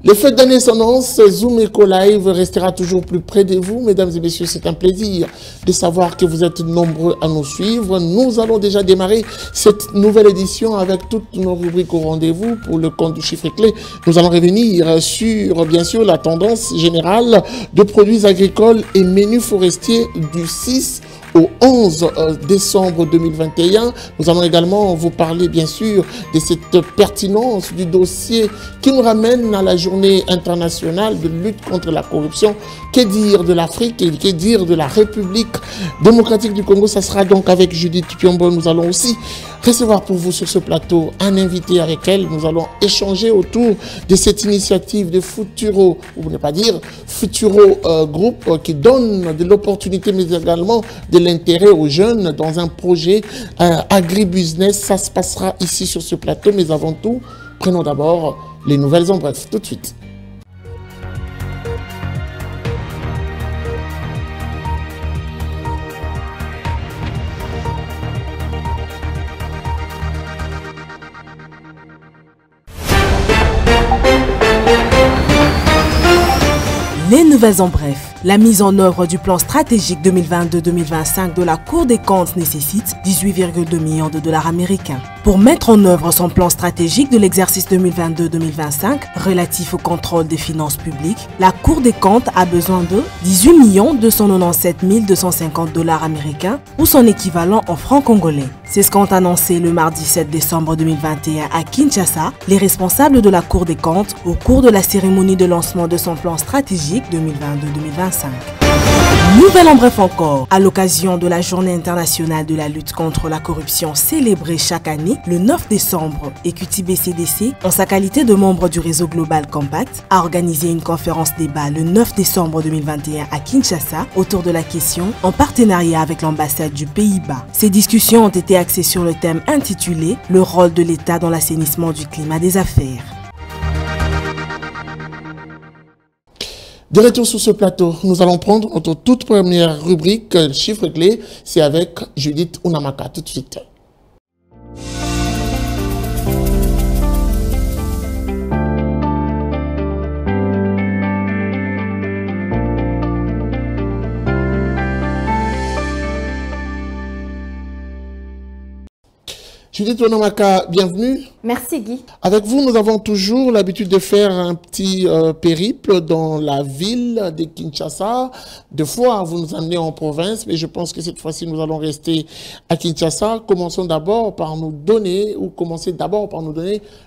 Les fêtes de naissance, Zoom Eco Live restera toujours plus près de vous. Mesdames et messieurs, c'est un plaisir de savoir que vous êtes nombreux à nous suivre. Nous allons déjà démarrer cette nouvelle édition avec toutes nos rubriques au rendez-vous. Pour le compte du chiffre clé, nous allons revenir sur, bien sûr, la tendance générale de produits agricoles et menus forestiers du 6 au 11 décembre 2021. Nous allons également vous parler, bien sûr, de cette pertinence du dossier qui nous ramène à la journée internationale de lutte contre la corruption. Que dire de l'Afrique et que dire de la République démocratique du Congo? Ça sera donc avec Judith Piombo. Nous allons aussi recevoir pour vous sur ce plateau un invité avec elle. Nous allons échanger autour de cette initiative de Futuro, ou ne pas dire Futuro Group, qui donne de l'opportunité mais également de l'intérêt aux jeunes dans un projet agribusiness. Ça se passera ici sur ce plateau, mais avant tout, prenons d'abord les nouvelles en bref, tout de suite. Les nouvelles en bref. La mise en œuvre du plan stratégique 2022-2025 de la Cour des comptes nécessite 18,2 millions de dollars américains. Pour mettre en œuvre son plan stratégique de l'exercice 2022-2025 relatif au contrôle des finances publiques, la Cour des comptes a besoin de 18 297 250 dollars américains ou son équivalent en francs congolais. C'est ce qu'ont annoncé le mardi 7 décembre 2021 à Kinshasa les responsables de la Cour des comptes au cours de la cérémonie de lancement de son plan stratégique 2022-2025. Nouvelle en bref encore, à l'occasion de la Journée internationale de la lutte contre la corruption célébrée chaque année le 9 décembre, EQTB-CDC, en sa qualité de membre du réseau Global Compact, a organisé une conférence débat le 9 décembre 2021 à Kinshasa autour de la question en partenariat avec l'ambassade du Pays-Bas. Ces discussions ont été axées sur le thème intitulé « Le rôle de l'État dans l'assainissement du climat des affaires ». De retour sur ce plateau, nous allons prendre notre toute première rubrique, chiffre clé, c'est avec Judith Unamaka, tout de suite. Judith Unamaka, bienvenue. Merci Guy. Avec vous, nous avons toujours l'habitude de faire un petit périple dans la ville de Kinshasa. Deux fois, vous nous emmenez en province, mais je pense que cette fois-ci, nous allons rester à Kinshasa. Commencez d'abord par nous donner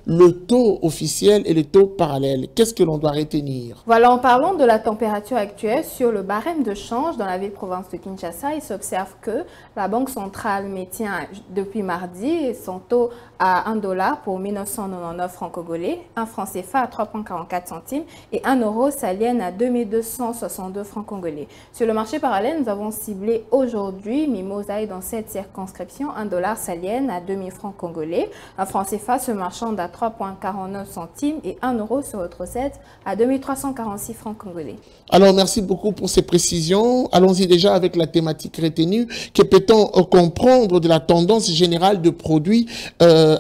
le taux officiel et le taux parallèle. Qu'est-ce que l'on doit retenir? Voilà, en parlant de la température actuelle sur le barème de change dans la ville-province de Kinshasa, il s'observe que la Banque centrale maintient depuis mardi son taux à 1 dollar pour 1999 francs congolais, 1 franc CFA à 3,44 centimes et 1 euro salienne à 2262 francs congolais. Sur le marché parallèle, nous avons ciblé aujourd'hui Mimosa dans cette circonscription 1 dollar salienne à 2000 francs congolais, 1 franc CFA se marchande à 3,49 centimes et 1 euro se retrocède à 2346 francs congolais. Alors, merci beaucoup pour ces précisions. Allons-y déjà avec la thématique retenue. Que peut-on comprendre de la tendance générale de produits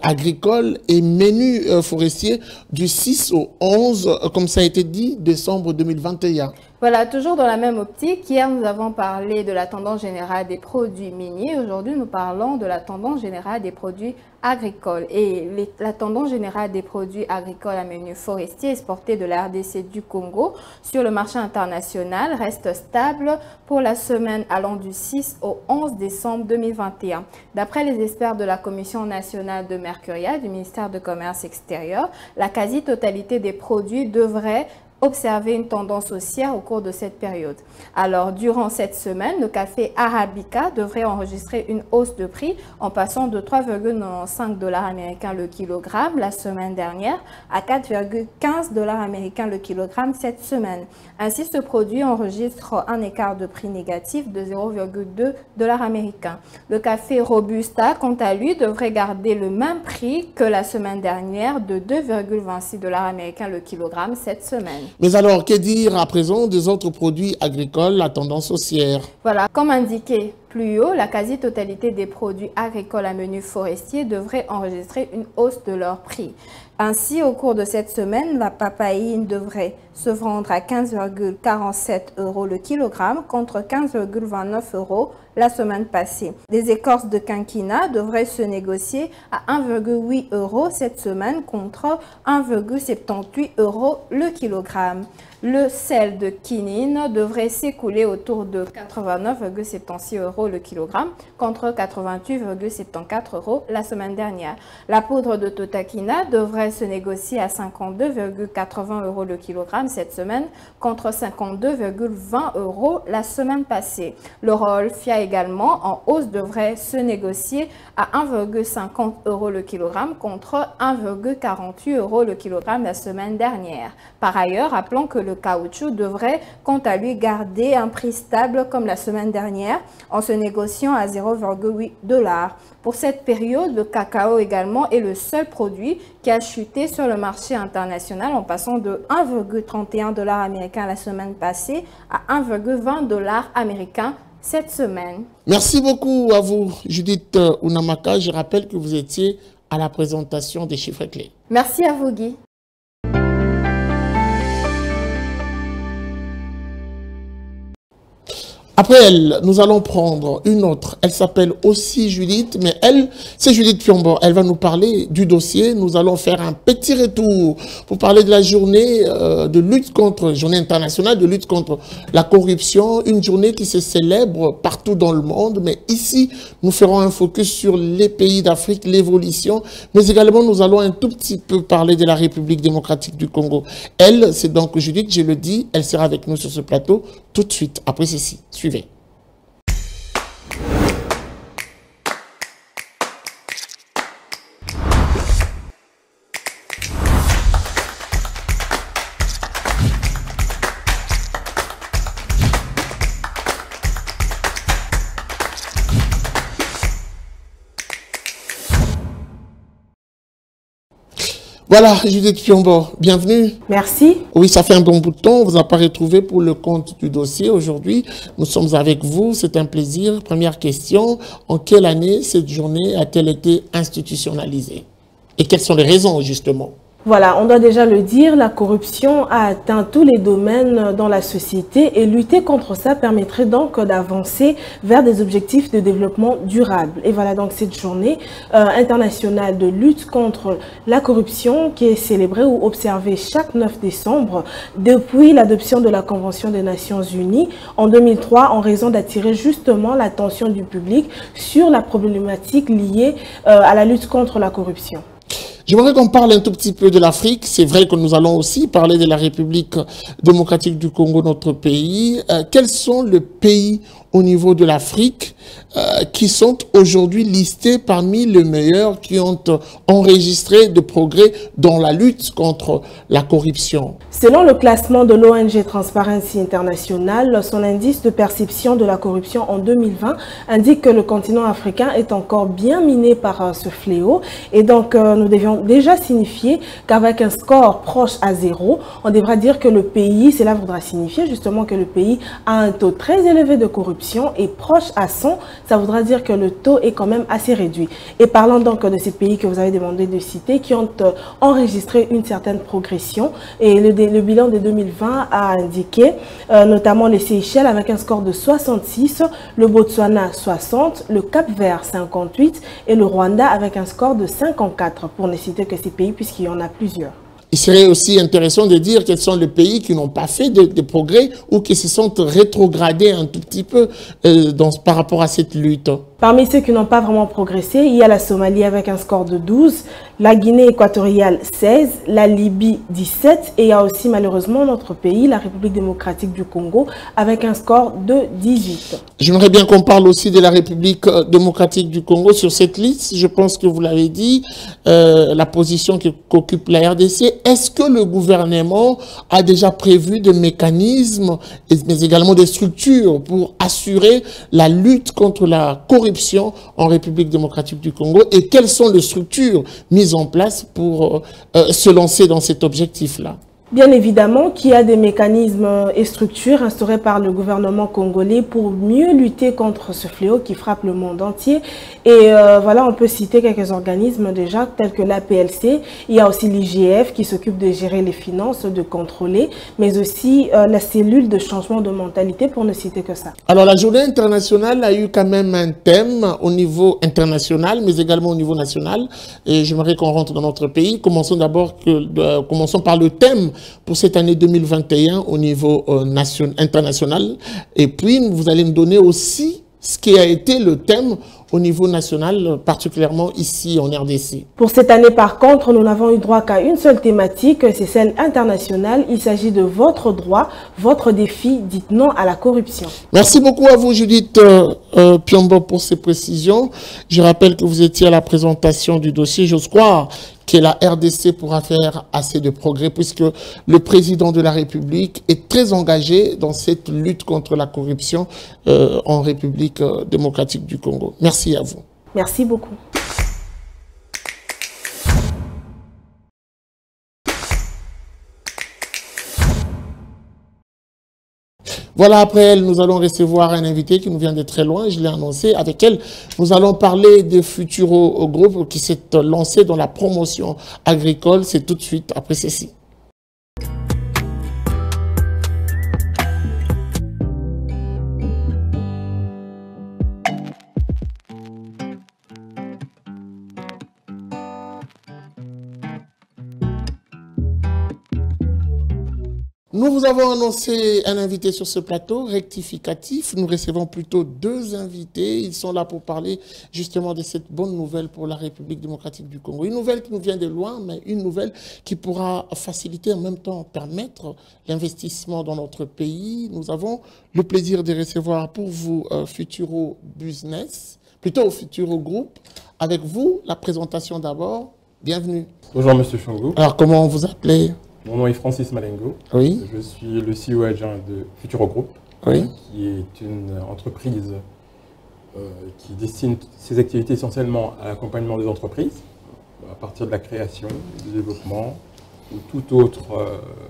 agricoles et menus forestiers du 6 au 11, comme ça a été dit, décembre 2021. Voilà, toujours dans la même optique, hier nous avons parlé de la tendance générale des produits miniers. Aujourd'hui, nous parlons de la tendance générale des produits agricoles. Et la tendance générale des produits agricoles à menus forestiers exportés de la RDC du Congo sur le marché international reste stable pour la semaine allant du 6 au 11 décembre 2021. D'après les experts de la Commission nationale de Mercuria du ministère du Commerce extérieur, la quasi-totalité des produits devrait observer une tendance haussière au cours de cette période. Alors, durant cette semaine, le café Arabica devrait enregistrer une hausse de prix en passant de 3,95 dollars américains le kilogramme la semaine dernière à 4,15 dollars américains le kilogramme cette semaine. Ainsi, ce produit enregistre un écart de prix négatif de 0,2 dollars américains. Le café Robusta, quant à lui, devrait garder le même prix que la semaine dernière de 2,26 dollars américains le kilogramme cette semaine. Mais alors, que dire à présent des autres produits agricoles à tendance haussière? Voilà, comme indiqué plus haut, la quasi-totalité des produits agricoles à menu forestier devrait enregistrer une hausse de leur prix. Ainsi, au cours de cette semaine, la papaye devrait se vendre à 15,47 € le kilogramme contre 15,29 € la semaine passée. Les écorces de quinquina devraient se négocier à 1,8 € cette semaine contre 1,78 € le kilogramme. Le sel de quinine devrait s'écouler autour de 89,76 € le kilogramme contre 88,74 € la semaine dernière. La poudre de totakina devrait se négocier à 52,80 € le kilogramme cette semaine contre 52,20 € la semaine passée. Le Rolfia également en hausse devrait se négocier à 1,50 € le kilogramme contre 1,48 € le kilogramme la semaine dernière. Par ailleurs, rappelons que le caoutchouc devrait quant à lui garder un prix stable comme la semaine dernière en se négociant à 0,8 $. Pour cette période, le cacao également est le seul produit qui a chuté sur le marché international en passant de 1,31 $ américain la semaine passée à 1,20 $ américain cette semaine. Merci beaucoup à vous, Judith Unamaka. Je rappelle que vous étiez à la présentation des chiffres clés. Merci à vous, Guy. Après elle, nous allons prendre une autre. Elle s'appelle aussi Judith, mais elle, c'est Judith Piombo. Elle va nous parler du dossier. Nous allons faire un petit retour pour parler de la journée de lutte contre, journée internationale de lutte contre la corruption. Une journée qui se célèbre partout dans le monde. Mais ici, nous ferons un focus sur les pays d'Afrique, l'évolution. Mais également, nous allons un tout petit peu parler de la République démocratique du Congo. Elle, c'est donc Judith, je le dis, elle sera avec nous sur ce plateau tout de suite après ceci. Suivez. Voilà, Judith Piombo, bienvenue. Merci. Oui, ça fait un bon bout de temps, on vous a pas retrouvé pour le compte du dossier aujourd'hui. Nous sommes avec vous, c'est un plaisir. Première question, en quelle année cette journée a-t-elle été institutionnalisée? Et quelles sont les raisons, justement? Voilà, on doit déjà le dire, la corruption a atteint tous les domaines dans la société et lutter contre ça permettrait donc d'avancer vers des objectifs de développement durable. Et voilà donc cette journée internationale de lutte contre la corruption qui est célébrée ou observée chaque 9 décembre depuis l'adoption de la Convention des Nations Unies en 2003 en raison d'attirer justement l'attention du public sur la problématique liée à la lutte contre la corruption. J'aimerais qu'on parle un tout petit peu de l'Afrique. C'est vrai que nous allons aussi parler de la République démocratique du Congo, notre pays. Quels sont les pays au niveau de l'Afrique qui sont aujourd'hui listés parmi les meilleurs qui ont enregistré de progrès dans la lutte contre la corruption? Selon le classement de l'ONG Transparency International, son indice de perception de la corruption en 2020 indique que le continent africain est encore bien miné par ce fléau. Et donc, nous devions déjà signifier qu'avec un score proche à 0, on devra dire que le pays, cela voudra signifier justement que le pays a un taux très élevé de corruption et proche à 100, ça voudra dire que le taux est quand même assez réduit. Et parlant donc de ces pays que vous avez demandé de citer, qui ont enregistré une certaine progression, et le bilan de 2020 a indiqué notamment les Seychelles avec un score de 66, le Botswana 60, le Cap-Vert 58 et le Rwanda avec un score de 54, pour ne citer que ces pays puisqu'il y en a plusieurs. Il serait aussi intéressant de dire quels sont les pays qui n'ont pas fait de progrès ou qui se sont rétrogradés un tout petit peu par rapport à cette lutte. Parmi ceux qui n'ont pas vraiment progressé, il y a la Somalie avec un score de 12, la Guinée équatoriale 16, la Libye 17 et il y a aussi malheureusement notre pays, la République démocratique du Congo, avec un score de 18. J'aimerais bien qu'on parle aussi de la République démocratique du Congo sur cette liste. Je pense que vous l'avez dit, la position qu'occupe la RDC. Est-ce que le gouvernement a déjà prévu des mécanismes, mais également des structures pour assurer la lutte contre la corruption en République démocratique du Congo et quelles sont les structures mises en place pour se lancer dans cet objectif-là? Bien évidemment qu'il y a des mécanismes et structures instaurés par le gouvernement congolais pour mieux lutter contre ce fléau qui frappe le monde entier. Et voilà, on peut citer quelques organismes déjà tels que l'APLC. Il y a aussi l'IGF qui s'occupe de gérer les finances, de contrôler, mais aussi la cellule de changement de mentalité pour ne citer que ça. Alors la journée internationale a eu quand même un thème au niveau international, mais également au niveau national. Et j'aimerais qu'on rentre dans notre pays. Commençons d'abord commençons par le thème pour cette année 2021 au niveau international. Et puis, vous allez nous donner aussi ce qui a été le thème au niveau national, particulièrement ici en RDC. Pour cette année, par contre, nous n'avons eu droit qu'à une seule thématique, c'est celle internationale. Il s'agit de votre droit, votre défi, dites non à la corruption. Merci beaucoup à vous, Judith Piombo, pour ces précisions. Je rappelle que vous étiez à la présentation du dossier. J'ose croire que la RDC pourra faire assez de progrès puisque le président de la République est très engagé dans cette lutte contre la corruption en République démocratique du Congo. Merci à vous. Merci beaucoup. Voilà, après elle, nous allons recevoir un invité qui nous vient de très loin, je l'ai annoncé. Avec elle, nous allons parler des Futuro Group qui s'est lancé dans la promotion agricole. C'est tout de suite après ceci. Nous vous avons annoncé un invité sur ce plateau rectificatif. Nous recevons plutôt deux invités. Ils sont là pour parler justement de cette bonne nouvelle pour la République démocratique du Congo. Une nouvelle qui nous vient de loin, mais une nouvelle qui pourra faciliter en même temps permettre l'investissement dans notre pays. Nous avons le plaisir de recevoir pour vous Futuro Business, plutôt Futuro Group. Avec vous, la présentation d'abord. Bienvenue. Bonjour Monsieur Changou. Alors comment vous appelez ? Mon nom est Francis Malengo. Oui. Je suis le CEO adjoint de Futuro Group, Oui. qui est une entreprise qui destine ses activités essentiellement à l'accompagnement des entreprises, à partir de la création, du développement, ou toute autre,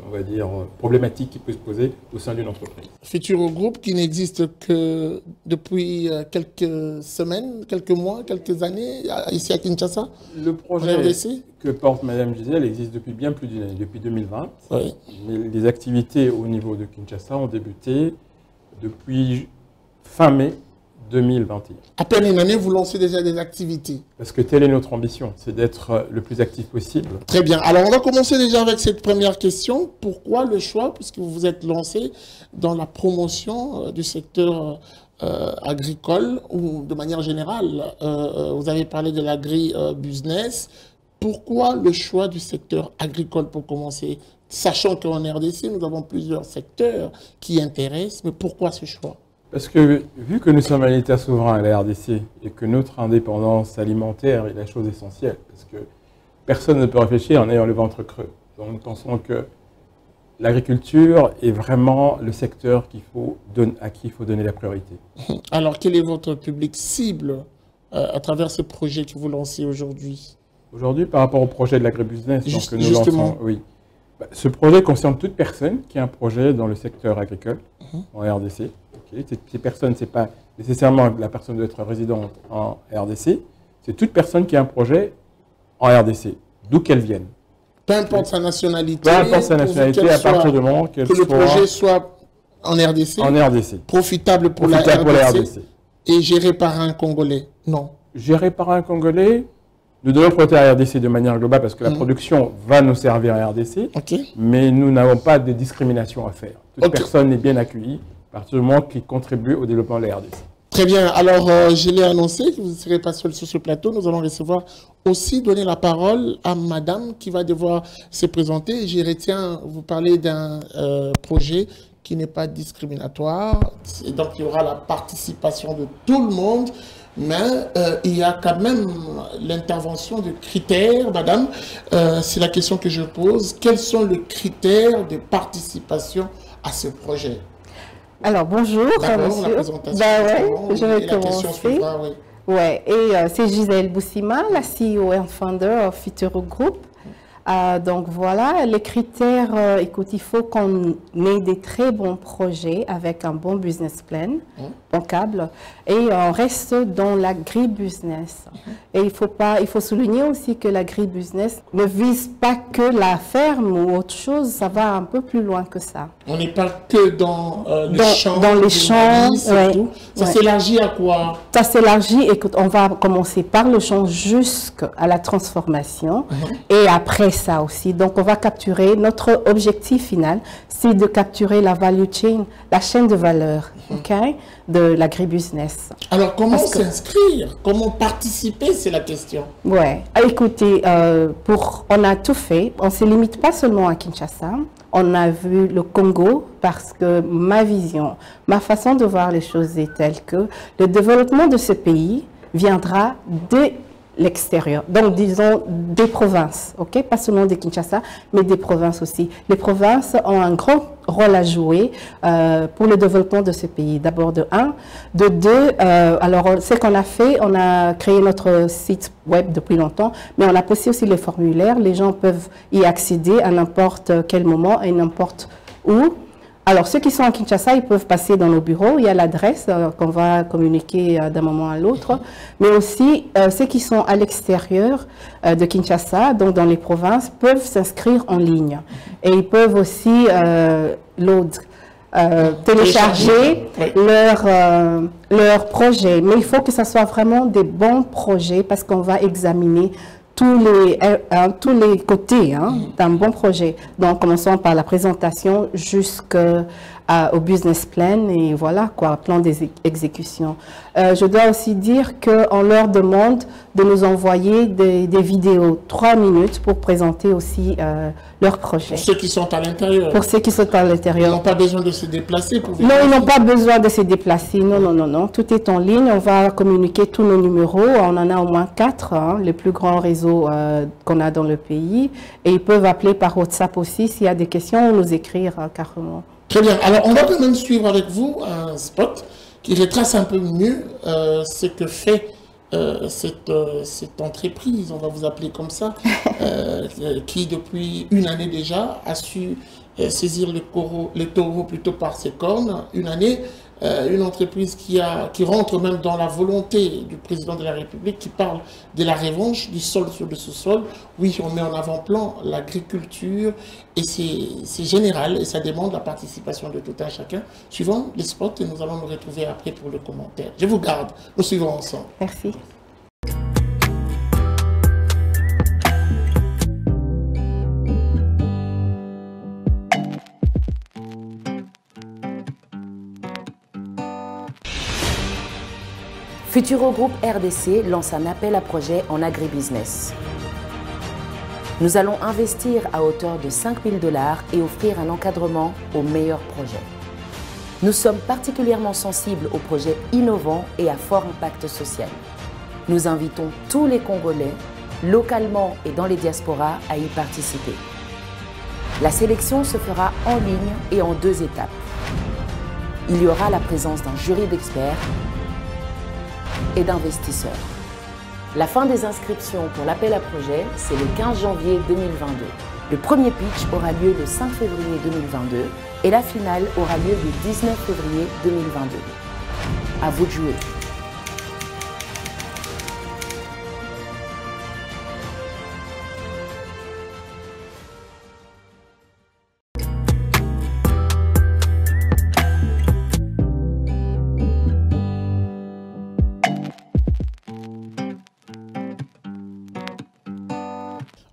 on va dire, problématique qui peut se poser au sein d'une entreprise. Futuro Group qui n'existe que depuis quelques semaines, quelques mois, quelques années, ici à Kinshasa. Le projet que porte Madame Gisèle existe depuis bien plus d'une année, depuis 2020. Oui. Mais les activités au niveau de Kinshasa ont débuté depuis fin mai 2021. À peine une année, vous lancez déjà des activités. Parce que telle est notre ambition, c'est d'être le plus actif possible. Très bien. Alors, on va commencer déjà avec cette première question. Pourquoi le choix, puisque vous vous êtes lancé dans la promotion du secteur agricole ou de manière générale, vous avez parlé de l'agri-business. Pourquoi le choix du secteur agricole pour commencer? Sachant qu'en RDC, nous avons plusieurs secteurs qui intéressent, mais pourquoi ce choix? Parce que vu que nous sommes un État souverain à la RDC et que notre indépendance alimentaire est la chose essentielle, parce que personne ne peut réfléchir en ayant le ventre creux. Donc nous pensons que l'agriculture est vraiment le secteur à qui il faut donner la priorité. Alors quel est votre public cible à travers ce projet que vous lancez aujourd'hui? Aujourd'hui, par rapport au projet de l'agribusiness que nous lançons, oui. Ce projet concerne toute personne qui a un projet dans le secteur agricole en RDC. Okay. Ces personnes, ce n'est pas nécessairement la personne doit être résidente en RDC, c'est toute personne qui a un projet en RDC, d'où qu'elle vienne. Peu importe sa nationalité. Peu importe sa nationalité, à partir du moment que le projet soit en RDC. En RDC. Profitable pour la RDC. Et géré par un Congolais. Non. Géré par un Congolais. Nous devons protéger la RDC de manière globale parce que la production va nous servir en RDC, mais nous n'avons pas de discrimination à faire. Toute personne est bien accueillie à partir du moment qu'il contribue au développement de la RDC. Très bien. Alors, je l'ai annoncé que vous ne serez pas seul sur ce plateau. Nous allons recevoir aussi donner la parole à madame qui va devoir se présenter. Je retiens, vous parler d'un projet qui n'est pas discriminatoire. Et donc, il y aura la participation de tout le monde. Mais il y a quand même l'intervention de critères, madame. C'est la question que je pose. Quels sont les critères de participation à ce projet? Alors, bonjour, monsieur. La présentation. Je vais commencer. Et c'est Gisèle Boussima, la CEO et founder of Futuro Group. Donc voilà, les critères, écoute, il faut qu'on ait des très bons projets avec un bon business plan, bancable, et on reste dans l'agribusiness. Et il faut souligner aussi que l'agribusiness ne vise pas que la ferme ou autre chose, ça va un peu plus loin que ça. On n'est pas que dans les champs. Dans les champs, tout. Ça s'élargit à quoi? Ça s'élargit, écoute, on va commencer par le champ jusqu'à la transformation et après ça aussi. Donc, on va capturer, notre objectif final, c'est de capturer la value chain, la chaîne de valeur, de l'agribusiness. Alors, comment s'inscrire? Comment participer, c'est la question. Ouais, écoutez, on a tout fait. On ne se limite pas seulement à Kinshasa. On a vu le Congo parce que ma vision, ma façon de voir les choses est telle que le développement de ce pays viendra de l'extérieur. Donc, disons, des provinces, ok? Pas seulement de Kinshasa, mais des provinces aussi. Les provinces ont un grand rôle à jouer pour le développement de ce pays. D'abord, de un. De deux, alors, ce qu'on a fait, on a créé notre site web depuis longtemps, mais on a posté aussi les formulaires. Les gens peuvent y accéder à n'importe quel moment et n'importe où. Alors, ceux qui sont à Kinshasa, ils peuvent passer dans nos bureaux. Il y a l'adresse qu'on va communiquer d'un moment à l'autre. Mais aussi, ceux qui sont à l'extérieur de Kinshasa, donc dans les provinces, peuvent s'inscrire en ligne. Et ils peuvent aussi télécharger leur projet. Mais il faut que ce soit vraiment des bons projets parce qu'on va examiner tous les côtés d'un bon projet. Donc, commençons par la présentation jusqu'au business plan et voilà quoi, plan d'exécution. Je dois aussi dire qu'on leur demande de nous envoyer des vidéos 3 minutes pour présenter aussi leur projet. Pour ceux qui sont à l'intérieur. Pour ceux qui sont à l'intérieur. Ils n'ont pas besoin de se déplacer pour venir. Non, ils n'ont pas besoin de se déplacer. Non, non, non, non. Tout est en ligne. On va communiquer tous nos numéros. On en a au moins 4, les plus grands réseaux qu'on a dans le pays. Et ils peuvent appeler par WhatsApp aussi s'il y a des questions ou nous écrire carrément. Très bien. Alors, on va quand même suivre avec vous un spot qui retrace un peu mieux ce que fait cette entreprise, on va vous appeler comme ça, qui depuis une année déjà a su saisir le taureau plutôt par ses cornes. Une année, une entreprise qui rentre même dans la volonté du président de la République, qui parle de la revanche du sol sur le sous-sol. Oui, on met en avant-plan l'agriculture et c'est général et ça demande la participation de tout un chacun. Suivant les spots et nous allons nous retrouver après pour le commentaire. Je vous garde, nous suivons ensemble. Merci. Futuro Group RDC lance un appel à projet en agribusiness. Nous allons investir à hauteur de 5 000 $ et offrir un encadrement aux meilleurs projets. Nous sommes particulièrement sensibles aux projets innovants et à fort impact social. Nous invitons tous les Congolais, localement et dans les diasporas, à y participer. La sélection se fera en ligne et en 2 étapes. Il y aura la présence d'un jury d'experts et d'investisseurs. La fin des inscriptions pour l'appel à projet, c'est le 15 janvier 2022. Le premier pitch aura lieu le 5 février 2022 et la finale aura lieu le 19 février 2022. À vous de jouer.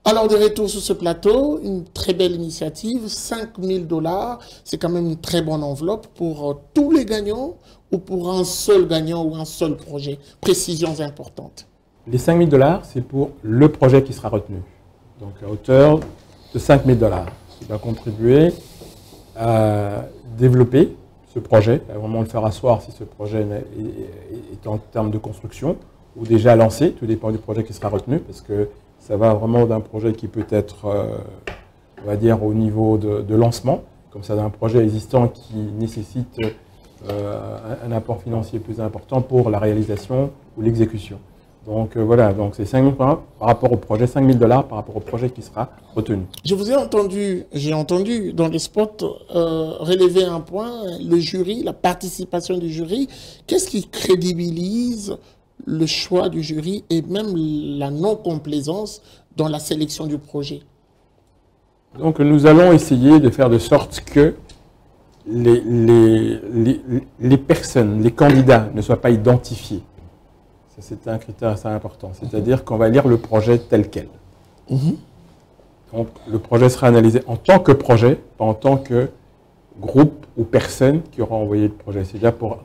Alors, de retour sur ce plateau, une très belle initiative, 5 000 $, c'est quand même une très bonne enveloppe pour tous les gagnants ou pour un seul gagnant ou un seul projet. Précisions importantes. Les 5 000 $, c'est pour le projet qui sera retenu. Donc, à hauteur de 5 000 $. Qui va contribuer à développer ce projet, à vraiment le faire asseoir si ce projet est en termes de construction ou déjà lancé. Tout dépend du projet qui sera retenu parce que ça va vraiment d'un projet qui peut être, on va dire, au niveau de lancement, comme ça d'un projet existant qui nécessite un apport financier plus important pour la réalisation ou l'exécution. Donc voilà, donc c'est 5 000 par rapport au projet, 5 000 $ par rapport au projet qui sera retenu. Je vous ai entendu, j'ai entendu dans les spots relever un point, le jury, la participation du jury. Qu'est-ce qui crédibilise le choix du jury et même la non-complaisance dans la sélection du projet? Donc nous allons essayer de faire de sorte que les personnes, les candidats ne soient pas identifiés. C'est un critère assez important. C'est-à-dire qu'on va lire le projet tel quel. Donc le projet sera analysé en tant que projet, pas en tant que groupe ou personne qui aura envoyé le projet. C'est déjà pour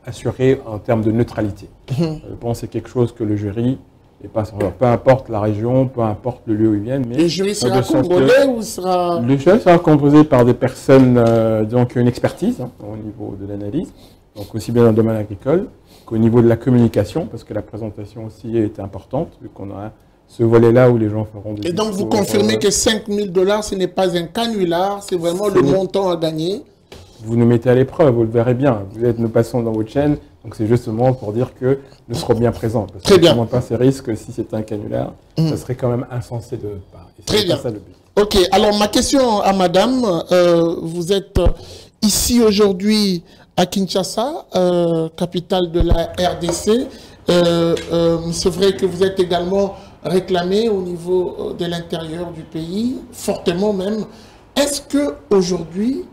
assurer en termes de neutralité. Je pense que c'est quelque chose que le jury n'est pas sans. Peu importe la région, peu importe le lieu où ils viennent. Mais le jury sera congolais ou sera... Le jury sera composé par des personnes donc une expertise au niveau de l'analyse, donc aussi bien dans le domaine agricole qu'au niveau de la communication, parce que la présentation aussi est importante, vu qu'on a ce volet-là où les gens feront des... Et donc vous confirmez que 5 000 $, ce n'est pas un canular, c'est vraiment le montant à gagner? Vous nous mettez à l'épreuve, vous le verrez bien. Nous passons dans votre chaîne, donc c'est justement pour dire que nous serons bien présents. Parce Très bien. Qu'on ne prend pas ces risques, si c'est un canular, ça serait quand même insensé de notre part. Très bien. Ça le but. Ok, alors ma question à madame, vous êtes ici aujourd'hui à Kinshasa, capitale de la RDC. C'est vrai que vous êtes également réclamé au niveau de l'intérieur du pays, fortement même. Est-ce que aujourd'hui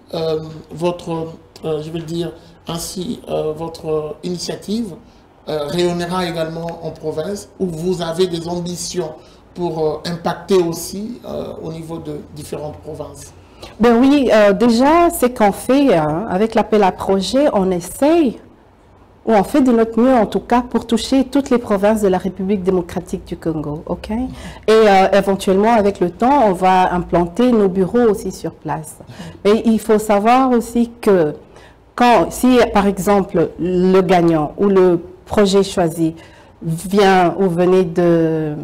votre, je vais le dire ainsi, votre initiative rayonnera également en province, où vous avez des ambitions pour impacter aussi au niveau de différentes provinces? Ben oui, déjà, c'est qu'on fait, avec l'appel à projet, on essaye, ou on fait de notre mieux en tout cas, pour toucher toutes les provinces de la République démocratique du Congo, ok? Et éventuellement, avec le temps, on va implanter nos bureaux aussi sur place. Mais il faut savoir aussi que si par exemple, le gagnant ou le projet choisi vient ou venait de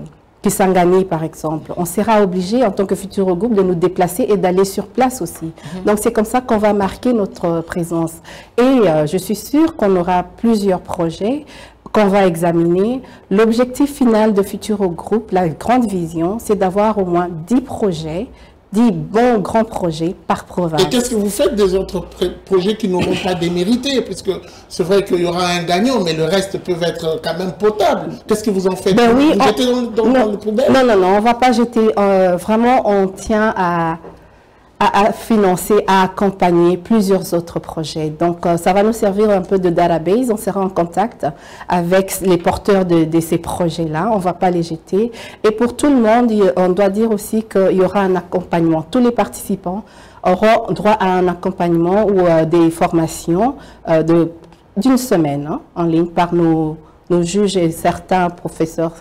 Kisangani, par exemple, on sera obligé, en tant que Futuro Group, de nous déplacer et d'aller sur place aussi. Donc, c'est comme ça qu'on va marquer notre présence. Et je suis sûre qu'on aura plusieurs projets qu'on va examiner. L'objectif final de Futuro Group, la grande vision, c'est d'avoir au moins 10 projets, 10 bons grands projets par province. Et qu'est-ce que vous faites des autres projets qui n'auront pas démérité? Puisque c'est vrai qu'il y aura un gagnant, mais le reste peut être quand même potable. Qu'est-ce que vous en faites? Ben oui, vous jetez dans le poubelle? Non, on ne va pas jeter. Vraiment, on tient à financer, à accompagner plusieurs autres projets. Donc, ça va nous servir un peu de database. On sera en contact avec les porteurs de ces projets-là. On ne va pas les jeter. Et pour tout le monde, on doit dire aussi qu'il y aura un accompagnement. Tous les participants auront droit à un accompagnement ou des formations d'une semaine en ligne par nos juges et certains professeurs.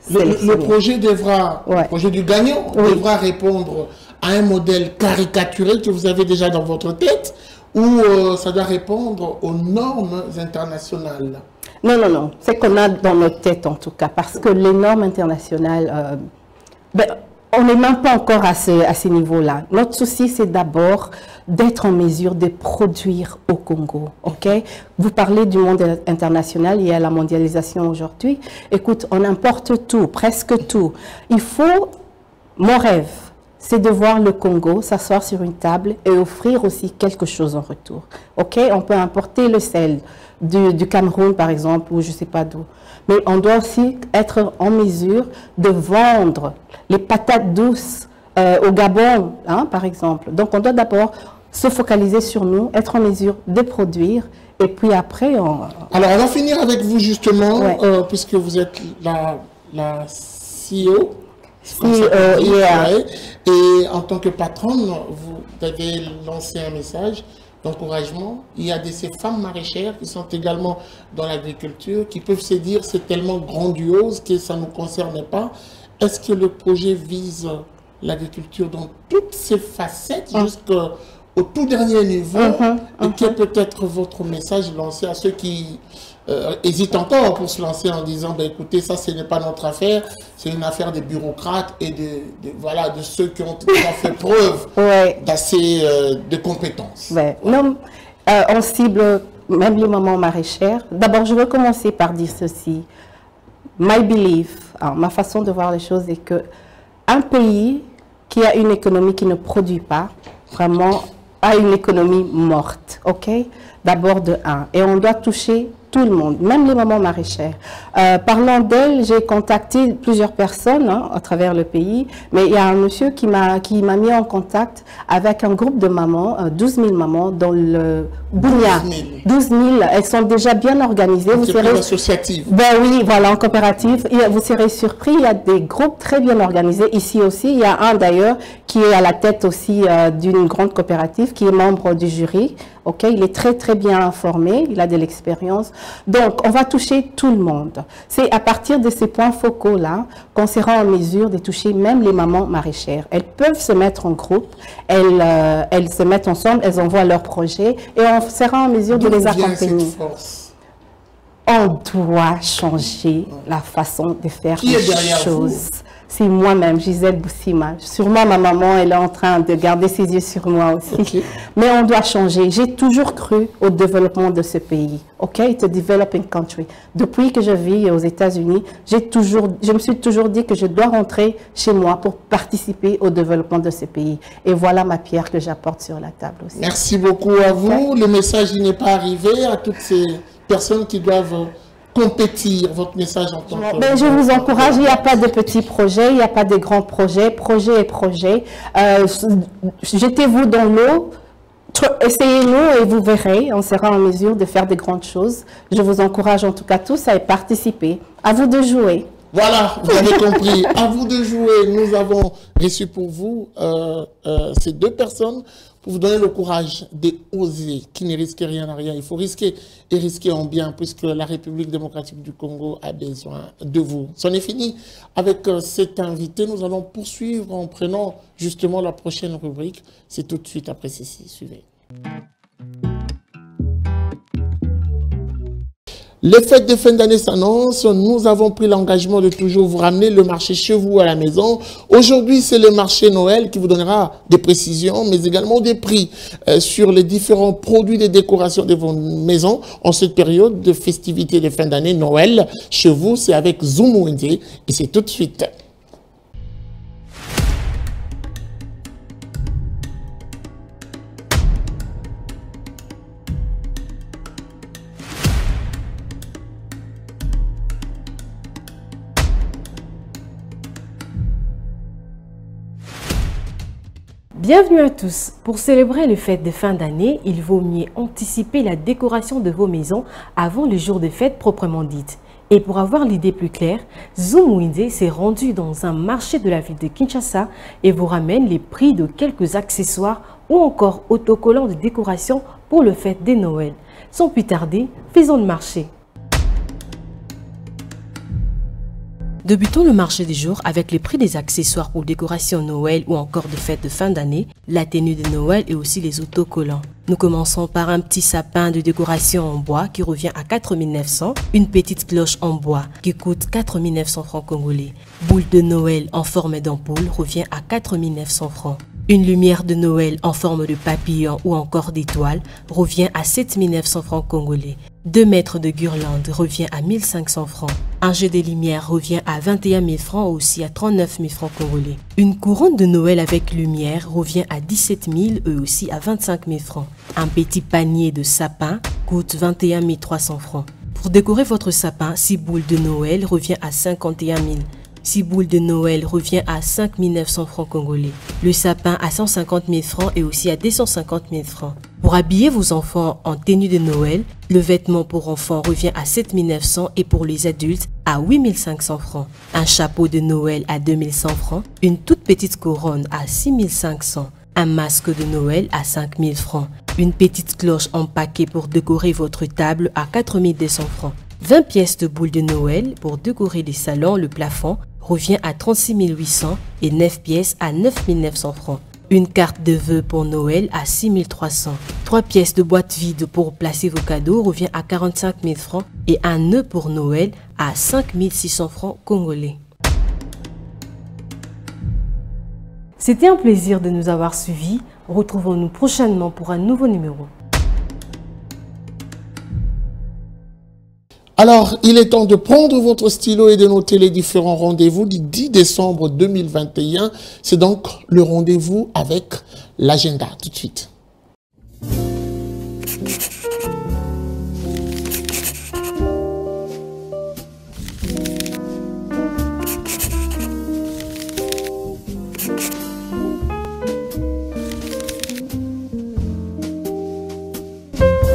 Le projet devra, le projet du gagnant devra répondre à un modèle caricaturé que vous avez déjà dans votre tête, ou ça doit répondre aux normes internationales? Non. C'est qu'on a dans notre tête en tout cas, parce que les normes internationales, on n'est même pas encore à ces niveaux-là. Notre souci, c'est d'abord d'être en mesure de produire au Congo. Ok? Vous parlez du monde international, il y a la mondialisation aujourd'hui. Écoute, on importe tout, presque tout. Il faut, mon rêve, c'est de voir le Congo s'asseoir sur une table et offrir aussi quelque chose en retour. Ok? On peut importer le sel du Cameroun, par exemple, ou je ne sais pas d'où. Mais on doit aussi être en mesure de vendre les patates douces au Gabon, par exemple. Donc, on doit d'abord se focaliser sur nous, être en mesure de produire, et puis après, Alors, on va finir avec vous, justement, puisque vous êtes la CEO. Et en tant que patronne, vous avez lancé un message d'encouragement. Il y a ces femmes maraîchères qui sont également dans l'agriculture, qui peuvent se dire c'est tellement grandiose que ça ne nous concerne pas. Est-ce que le projet vise l'agriculture dans toutes ses facettes jusqu'au tout dernier niveau? Et quel peut être votre message lancé à ceux qui hésitent encore pour se lancer en disant écoutez, ça ce n'est pas notre affaire, c'est une affaire des bureaucrates et de ceux qui ont fait preuve d'assez de compétences. Non, on cible même les mamans maraîchères. D'abord, je veux commencer par dire ceci. my belief, ma façon de voir les choses est que un pays qui a une économie qui ne produit pas, vraiment, a une économie morte, ok? D'abord de un. Et on doit toucher tout le monde, même les mamans maraîchères. Parlant d'elle, j'ai contacté plusieurs personnes à travers le pays, mais il y a un monsieur qui m'a mis en contact avec un groupe de mamans, 12 000 mamans dans le Bounia. 12 000, elles sont déjà bien organisées. Vous serez associative. Ben oui, voilà, en coopérative. Vous serez surpris, il y a des groupes très bien organisés. Ici aussi, il y a un d'ailleurs qui est à la tête aussi d'une grande coopérative, qui est membre du jury. Ok, il est très très bien informé, il a de l'expérience. Donc, on va toucher tout le monde. C'est à partir de ces points focaux-là qu'on sera en mesure de toucher même les mamans maraîchères. Elles peuvent se mettre en groupe, elles se mettent ensemble, elles envoient leurs projets et on sera en mesure de les accompagner. On doit changer la façon de faire les choses. C'est moi-même, Gisèle Boussima. Sûrement, ma maman, elle est en train de garder ses yeux sur moi aussi. Okay. Mais on doit changer. J'ai toujours cru au développement de ce pays. OK? It's a developing country. Depuis que je vis aux États-Unis, je me suis toujours dit que je dois rentrer chez moi pour participer au développement de ce pays. Et voilà ma pierre que j'apporte sur la table aussi. Merci beaucoup à vous. Okay. Le message n'est pas arrivé à toutes ces personnes qui doivent compétir, votre message en tant que... Ben, je vous encourage, il n'y a pas de petits projets, il n'y a pas de grands projets, projet et projet. Jetez-vous dans l'eau, essayez-nous et vous verrez, on sera en mesure de faire de grandes choses. Je vous encourage en tout cas tous à y participer. À vous de jouer. Voilà, vous avez compris. À vous de jouer. Nous avons reçu pour vous ces deux personnes pour vous donner le courage d'oser, qui ne risquent rien à rien. Il faut risquer et risquer en bien, puisque la République démocratique du Congo a besoin de vous. C'en est fini avec cet invité. Nous allons poursuivre en prenant justement la prochaine rubrique. C'est tout de suite après ceci. Suivez. Les fêtes de fin d'année s'annoncent. Nous avons pris l'engagement de toujours vous ramener le marché chez vous à la maison. Aujourd'hui, c'est le marché Noël qui vous donnera des précisions, mais également des prix sur les différents produits de décoration de vos maisons en cette période de festivités de fin d'année Noël. Chez vous, c'est avec Zoumou Inde et c'est tout de suite. Bienvenue à tous. Pour célébrer les fêtes de fin d'année, il vaut mieux anticiper la décoration de vos maisons avant le jour de fête proprement dite. Et pour avoir l'idée plus claire, Zoumou Inde s'est rendu dans un marché de la ville de Kinshasa et vous ramène les prix de quelques accessoires ou encore autocollants de décoration pour le fête de Noël. Sans plus tarder, faisons le marché. Débutons le marché du jour avec les prix des accessoires pour décoration Noël ou encore de fêtes de fin d'année, la tenue de Noël et aussi les autocollants. Nous commençons par un petit sapin de décoration en bois qui revient à 4 900, une petite cloche en bois qui coûte 4 900 francs congolais. Boule de Noël en forme d'ampoule revient à 4 900 francs. Une lumière de Noël en forme de papillon ou encore d'étoile revient à 7 900 francs congolais. 2 mètres de guirlande revient à 1500 francs. Un jeu de lumière revient à 21 000 francs ou aussi à 39 000 francs congolais. Une couronne de Noël avec lumière revient à 17 000 et aussi à 25 000 francs. Un petit panier de sapin coûte 21 300 francs. Pour décorer votre sapin, 6 boules de Noël revient à 51 000. 6 boules de Noël revient à 5 900 francs congolais. Le sapin à 150 000 francs et aussi à 250 000 francs. Pour habiller vos enfants en tenue de Noël, le vêtement pour enfants revient à 7 900 et pour les adultes à 8 500 francs. Un chapeau de Noël à 2 100 francs, une toute petite couronne à 6 500. Un masque de Noël à 5 000 francs. Une petite cloche en paquet pour décorer votre table à 4 200 francs. 20 pièces de boules de Noël pour décorer les salons, le plafond revient à 36 800 et 9 pièces à 9 900 francs. Une carte de vœux pour Noël à 6 300. 3 pièces de boîte vide pour placer vos cadeaux revient à 45 000 francs et un nœud pour Noël à 5 600 francs congolais. C'était un plaisir de nous avoir suivis. Retrouvons-nous prochainement pour un nouveau numéro. Alors, il est temps de prendre votre stylo et de noter les différents rendez-vous du 10 décembre 2021. C'est donc le rendez-vous avec l'agenda. Tout de suite.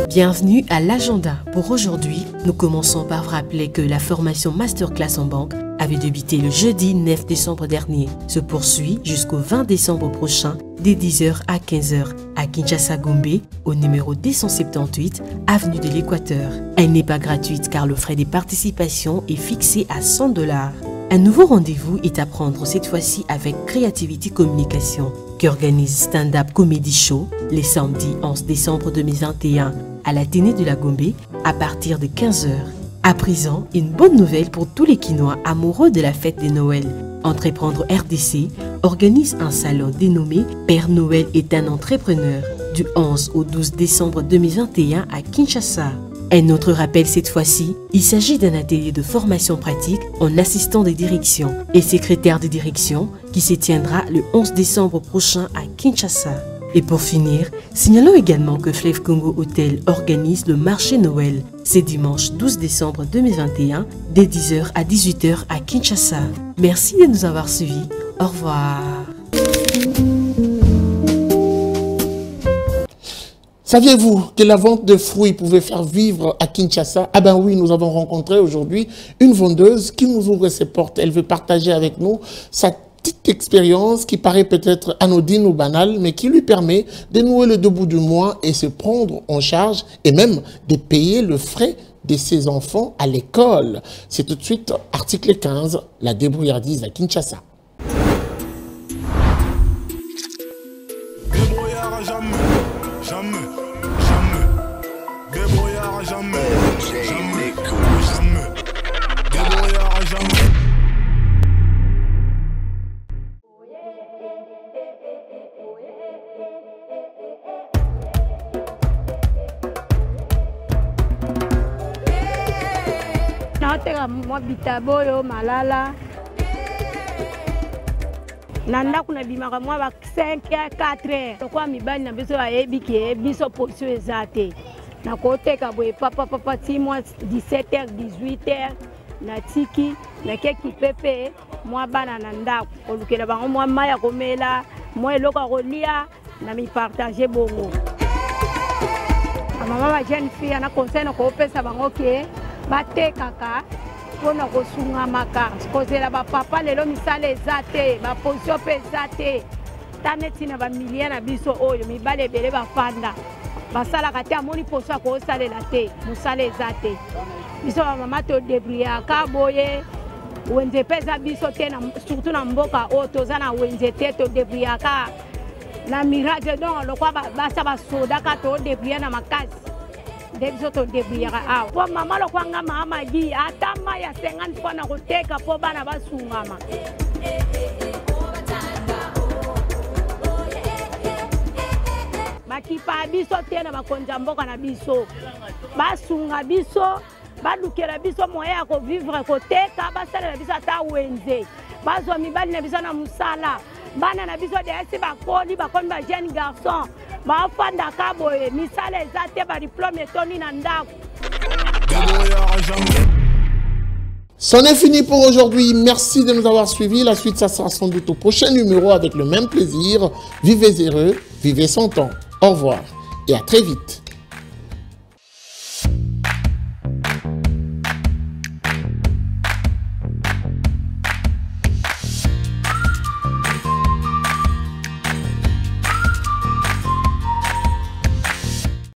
Bienvenue à l'agenda. Pour aujourd'hui, nous commençons par rappeler que la formation Masterclass en banque avait débuté le jeudi 9 décembre dernier, se poursuit jusqu'au 20 décembre prochain, dès 10h à 15h, à Kinshasa-Gombe, au numéro 278, avenue de l'Équateur. Elle n'est pas gratuite car le frais des participations est fixé à $100. Un nouveau rendez-vous est à prendre cette fois-ci avec Creativity Communication, qui organise Stand Up Comedy Show les samedis 11 décembre 2021 à l'Athénée de la Gombe à partir de 15h. À présent, une bonne nouvelle pour tous les Quinois amoureux de la fête de Noël. Entreprendre RDC organise un salon dénommé Père Noël est un entrepreneur du 11 au 12 décembre 2021 à Kinshasa. Un autre rappel cette fois-ci, il s'agit d'un atelier de formation pratique en assistant de direction et secrétaire de direction qui se tiendra le 11 décembre prochain à Kinshasa. Et pour finir, signalons également que Fleuve Congo Hotel organise le marché Noël. C'est dimanche 12 décembre 2021, dès 10h à 18h à Kinshasa. Merci de nous avoir suivis. Au revoir. Saviez-vous que la vente de fruits pouvait faire vivre à Kinshasa? Ah ben oui, nous avons rencontré aujourd'hui une vendeuse qui nous ouvre ses portes. Elle veut partager avec nous sa petite expérience qui paraît peut-être anodine ou banale, mais qui lui permet de nouer le debout du mois et se prendre en charge et même de payer le frais de ses enfants à l'école. C'est tout de suite article 15, la débrouillardise à Kinshasa. Débrouillard jamais, jamais, jamais. Débrouillard jamais, jamais, jamais. Débrouillard jamais. Naoteka mwa bitaboyo malala nanda kuna bimaka mwa ba 5 à 4 kwa mibali na biso ayebi ke biso position ezate na koteka boye papa ti mwa 17h 18h na tiki na keki pepe mwa bana na ndako olukela bango mwa maya komela mwa eloko kolia na mi partager bongo mama ba jeune fille na conseil ko pesa bango ke batekaka pona kosunga maka kozela ba papa lelo misala ezate ba position pe ezate taneti na ba million na biso oyo mibale ebele bafanda basala kati amoni position ko salela te musala ezate biso ba mama to débrouiller ka boye wenze pesa biso te na surtout na mboka o toza na wenze te to débrouiller ka na mirage donc lokwa basa ba soda ka to débrouiller na makasi debisoto débrouillera awa po mama lokwanga mama di ata ma ya 50 fois na koteka po bana basungama bakipa biso te na bakonza mboka na biso basunga biso balukela biso moyen ya kovivre koteka basalela biso ata wenze bazwa mibali na biso na musala bana na biso deesi bakoli ba jeune garçon bafanda ka boye misala ezate ba diplôme etoni na ndako. C'en est fini pour aujourd'hui. Merci de nous avoir suivis. La suite, ça sera sans doute au prochain numéro avec le même plaisir. Vivez heureux, vivez son temps. Au revoir et à très vite.